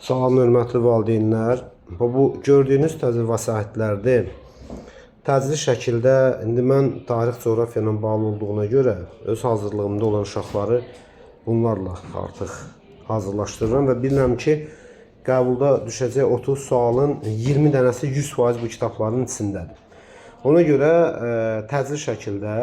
Salam hörmətli valideynlər. Bu gördüyünüz təcil vəsaitlərdir. Təcili şəkildə indi mən tarix coğrafiya ilə bağlı olduğuna görə öz hazırlığımda olan uşaqları bunlarla artıq hazırlaşdırıram və bilirəm ki, qəbulda düşəcək 30 sualın 20 dənəsi 100% bu kitabların içindədir. Ona görə təcil şəkildə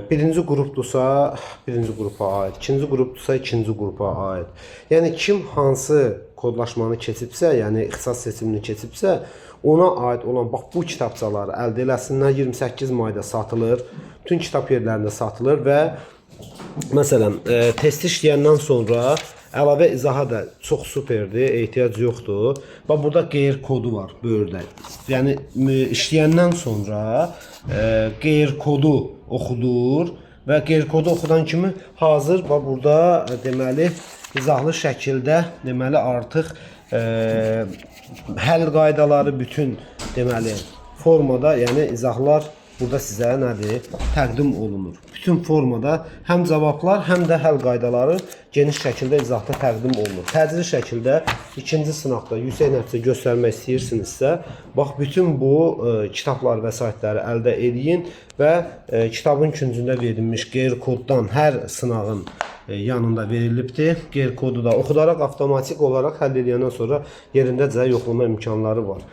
birinci qrupdursa birinci qrupa aid, ikinci qrupdursa ikinci qrupa aid. Yəni kim hansı kodlaşmanı keçibsə, yəni ixtisas seçimini keçibsə, ona aid olan bax bu kitabçaları əldə eləsinlər. 28 mayda satılır, bütün kitab yerlərində satılır və məsələn testi işləyəndən sonra əlavə izaha da çox superdir, ehtiyac yoxdur. Bax burada qeyr kodu var böyürdə. Yəni işləyəndən sonra qeyr kodu oxudur və qeyr kodu oxudan kimi hazır bax burada deməli izahlı şəkildə deməli artıq həll qaydaları bütün deməli formada, yəni izahlar burada sizə nədir? Təqdim olunur. Bütün formada həm cavablar, həm də həll qaydaları geniş şəkildə izahda təqdim olunur. Təcili şəkildə ikinci sınaqda yüksək nəticə göstərmək istəyirsinizsə, bax bütün bu kitablar və saytları əldə edin və kitabın küncündə verilmiş qeyri koddan hər sınağın yanında verilibdir. Qeyri kodu da oxudaraq avtomatik olaraq həll edəndən sonra yerindəcə yoxlama imkanları var.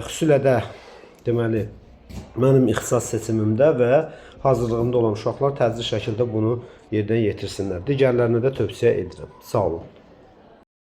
Xüsusilə də deməli mənim ixtisas seçimimdə və hazırlığımda olan uşaqlar təcili şəkildə bunu yerdən yetirsinlər. Digərlərinə də tövsiyə edirəm. Sağ olun.